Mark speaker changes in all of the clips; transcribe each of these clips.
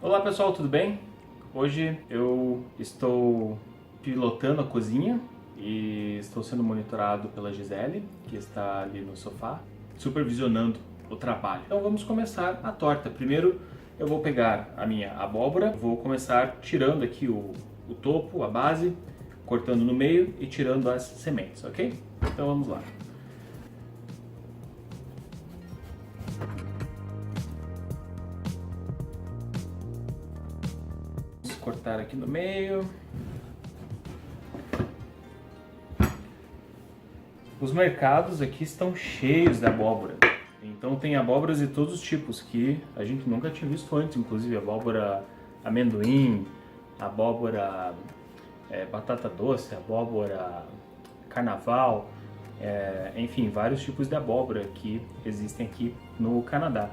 Speaker 1: Olá pessoal, tudo bem? Hoje eu estou pilotando a cozinha e estou sendo monitorado pela Gisele, que está ali no sofá, supervisionando o trabalho. Então vamos começar a torta. Primeiro eu vou pegar a minha abóbora, vou começar tirando aqui o topo, a base, cortando no meio e tirando as sementes, ok? Então vamos lá. Cortar aqui no meio. Os mercados aqui estão cheios de abóbora. Então tem abóboras de todos os tipos que a gente nunca tinha visto antes, inclusive abóbora amendoim, abóbora batata doce, abóbora carnaval, enfim, vários tipos de abóbora que existem aqui no Canadá.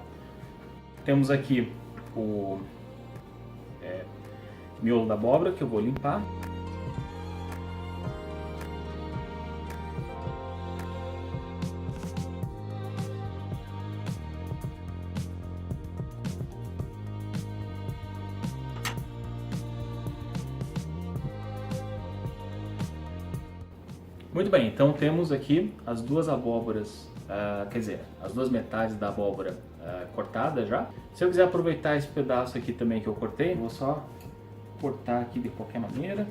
Speaker 1: Temos aqui o miolo da abóbora que eu vou limpar. Muito bem, então temos aqui as duas abóboras, quer dizer, as duas metades da abóbora cortada já. Se eu quiser aproveitar esse pedaço aqui também que eu cortei, vou só cortar aqui de qualquer maneira.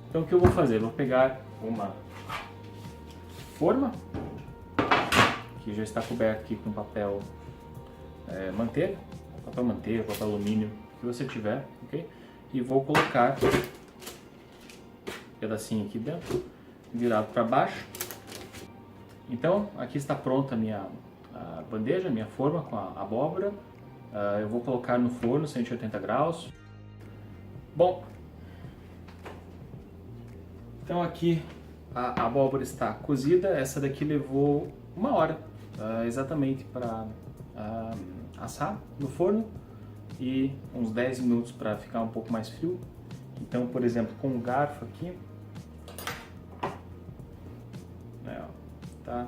Speaker 1: Então o que eu vou fazer? Eu vou pegar uma forma, que já está coberta aqui com papel manteiga, papel alumínio, que você tiver, ok? E vou colocar um pedacinho aqui dentro, virado para baixo. Então aqui está pronta a minha bandeja, minha forma com a abóbora. Eu vou colocar no forno 180 graus. Bom, então aqui a abóbora está cozida. Essa daqui levou 1 hora exatamente para assar no forno e uns 10 minutos para ficar um pouco mais frio. Então, por exemplo, com um garfo aqui, tá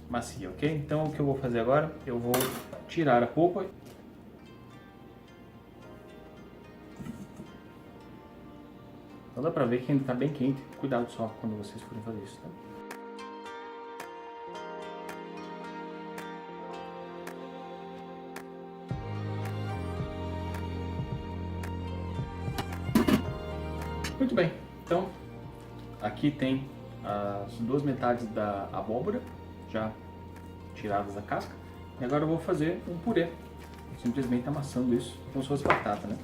Speaker 1: macia, ok? Então o que eu vou fazer agora? Eu vou tirar a polpa. Então dá pra ver que ainda tá bem quente. Cuidado só quando vocês forem fazer isso, tá? Muito bem, então aqui tem as duas metades da abóbora já tiradas da casca. E agora eu vou fazer um purê, simplesmente amassando isso como se fosse batata, né?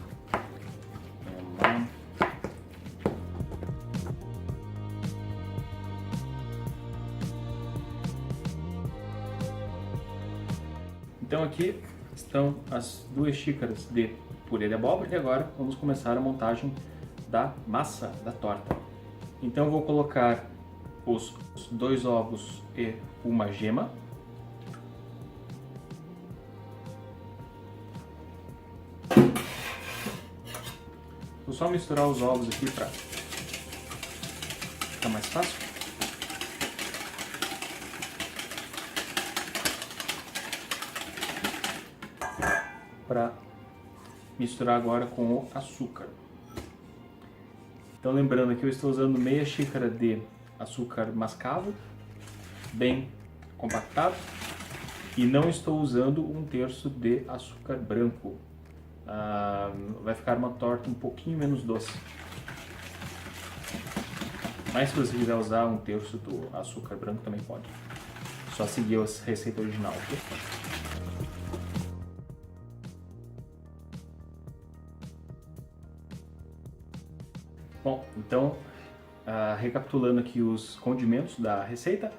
Speaker 1: Então aqui estão as 2 xícaras de purê de abóbora e agora vamos começar a montagem da massa da torta. Então eu vou colocar os 2 ovos e uma gema. Vou só misturar os ovos aqui para ficar mais fácil. Para misturar agora com o açúcar. Então lembrando que eu estou usando meia xícara de açúcar mascavo, bem compactado, e não estou usando 1/3 de açúcar branco. Vai ficar uma torta um pouquinho menos doce. Mas se você quiser usar 1/3 do açúcar branco também pode. Só seguir a receita original, ok? Bom, então, recapitulando aqui os condimentos da receita,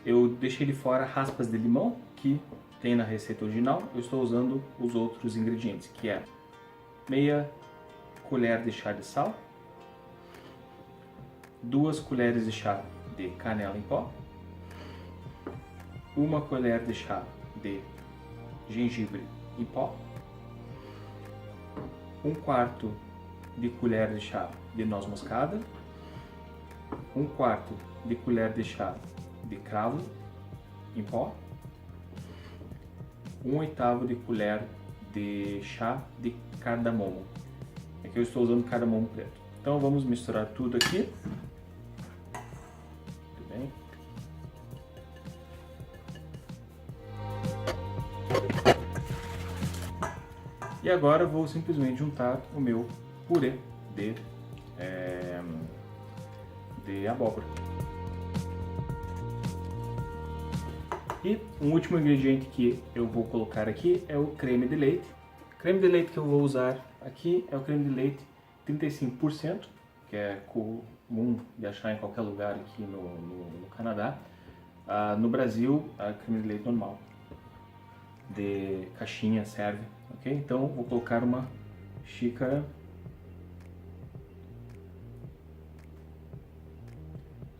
Speaker 1: eu deixei de fora raspas de limão, que tem na receita original. Eu estou usando os outros ingredientes, que é meia colher de chá de sal, 2 colheres de chá de canela em pó, 1 colher de chá de gengibre em pó, 1/4 de colher de chá de noz moscada, 1/4 de colher de chá de cravo em pó, 1/8 de colher de chá de cardamomo. Aqui eu estou usando cardamomo preto. Então vamos misturar tudo aqui. Muito bem. E agora vou simplesmente juntar o meu purê de abóbora. E um último ingrediente que eu vou colocar aqui é o creme de leite. O creme de leite que eu vou usar aqui é o creme de leite 35%, que é comum de achar em qualquer lugar aqui no Canadá. No Brasil, é creme de leite normal, de caixinha serve, ok? Então vou colocar uma xícara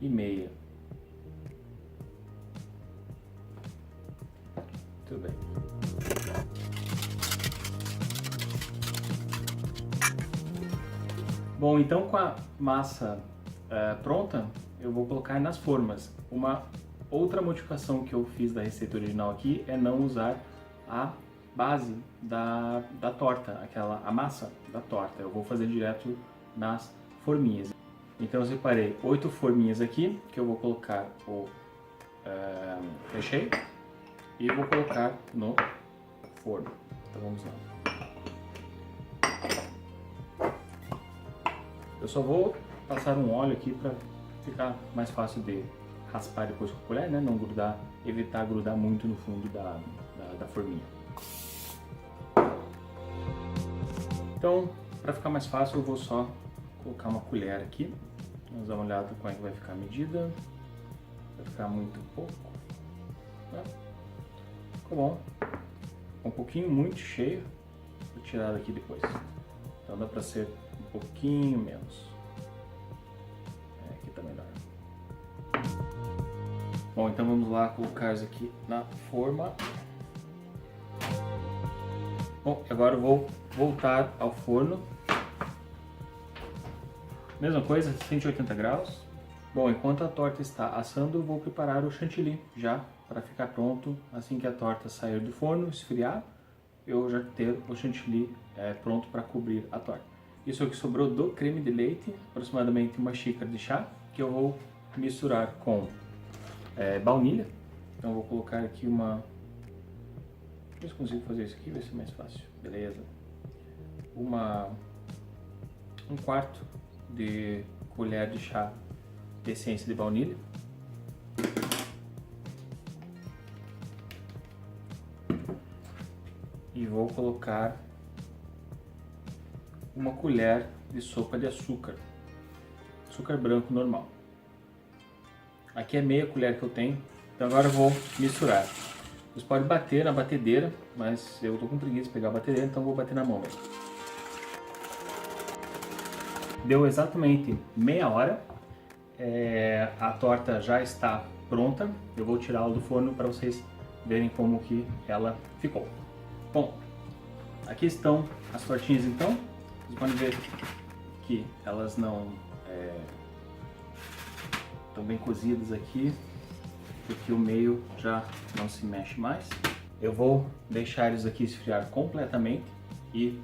Speaker 1: e meia. Muito bem. Bom, então com a massa pronta, eu vou colocar nas formas. Uma outra modificação que eu fiz da receita original aqui é não usar a base da torta, a massa da torta. Eu vou fazer direto nas forminhas. Então eu separei 8 forminhas aqui, que eu vou colocar o recheio e vou colocar no forno. Então vamos lá. Eu só vou passar um óleo aqui para ficar mais fácil de raspar depois com a colher, né? Não grudar, evitar grudar muito no fundo da forminha. Então, para ficar mais fácil, eu vou só colocar uma colher aqui. Vamos dar uma olhada como é que vai ficar a medida. Vai ficar muito pouco. Né? Ficou bom. Um pouquinho muito cheio. Vou tirar daqui depois. Então dá para ser um pouquinho menos. Aqui tá melhor. Bom, então vamos lá colocar isso aqui na forma. Bom, agora eu vou voltar ao forno. Mesma coisa, 180 graus. Bom, enquanto a torta está assando, eu vou preparar o chantilly já para ficar pronto assim que a torta sair do forno, esfriar, eu já ter o chantilly pronto para cobrir a torta. Isso aqui sobrou do creme de leite, aproximadamente uma xícara de chá, que eu vou misturar com baunilha. Então eu vou colocar aqui uma... Deixa eu ver se consigo fazer isso aqui, vai ser mais fácil. Beleza. Um quarto de colher de chá de essência de baunilha. E vou colocar uma colher de sopa de açúcar. Açúcar branco normal. Aqui é meia colher que eu tenho. Então agora eu vou misturar. Vocês podem bater na batedeira, mas eu tô com preguiça de pegar a batedeira, então eu vou bater na mão mesmo. Deu exatamente meia hora. A torta já está pronta. Eu vou tirá-la do forno para vocês verem como que ela ficou. Bom, aqui estão as tortinhas então. Vocês podem ver que elas não estão bem cozidas aqui, porque o meio já não se mexe mais. Eu vou deixar eles aqui esfriar completamente e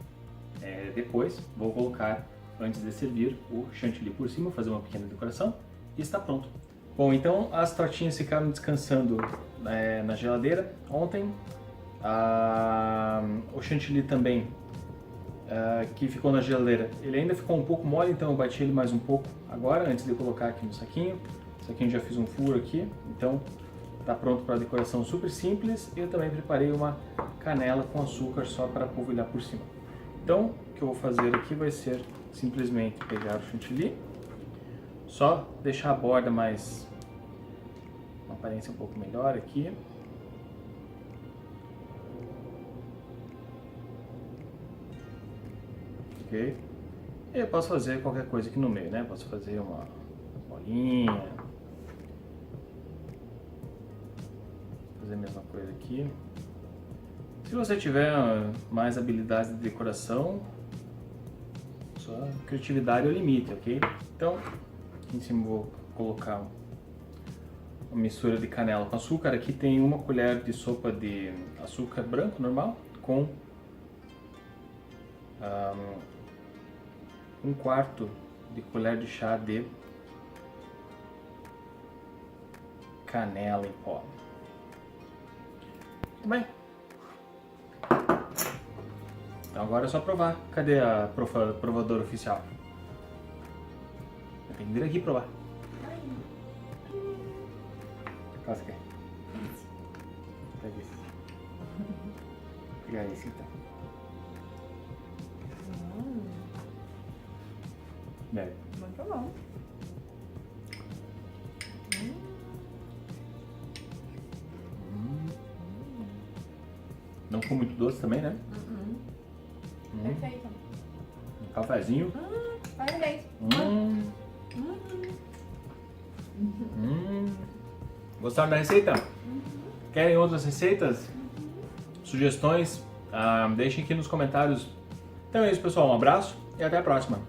Speaker 1: depois vou colocar, antes de servir, o chantilly por cima, fazer uma pequena decoração e está pronto. Bom, então as tortinhas ficaram descansando na geladeira ontem. O chantilly também, que ficou na geladeira, ele ainda ficou um pouco mole, então eu bati ele mais um pouco agora, antes de colocar aqui no saquinho. O saquinho já fiz um furo aqui, então está pronto para decoração super simples. Eu também preparei uma canela com açúcar só para polvilhar por cima. Então, o que eu vou fazer aqui vai ser simplesmente pegar o chantilly, só deixar a borda mais, uma aparência um pouco melhor aqui. Ok? E eu posso fazer qualquer coisa aqui no meio, né? Posso fazer uma bolinha, fazer a mesma coisa aqui. Se você tiver mais habilidades de decoração, sua criatividade é o limite, ok? Então, aqui em cima eu vou colocar uma mistura de canela com açúcar. Aqui tem uma colher de sopa de açúcar branco normal com 1/4 de colher de chá de canela em pó. Muito bem. Então agora é só provar. Cadê a provadora oficial? Tem que vir aqui provar. Qual você quer? Pega esse. Vou pegar esse então. Bebe.
Speaker 2: Muito bom.
Speaker 1: Não ficou muito doce também, né?
Speaker 2: Perfeito.
Speaker 1: Um cafezinho.
Speaker 2: Parabéns.
Speaker 1: Gostaram da receita? Querem outras receitas? Sugestões? Deixem aqui nos comentários. Então é isso, pessoal. Um abraço e até a próxima.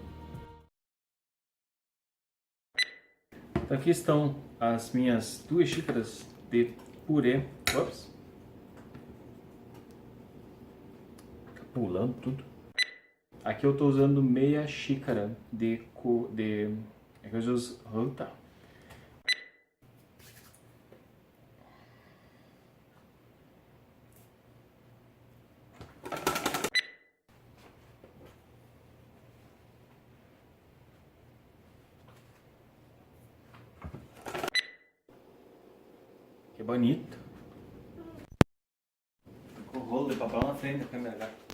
Speaker 1: Então aqui estão as minhas 2 xícaras de purê. Ops. Tá pulando tudo. Aqui eu estou usando meia xícara de é que eu uso. Tá. Que bonito. Ficou o rolo de papel na frente da câmera.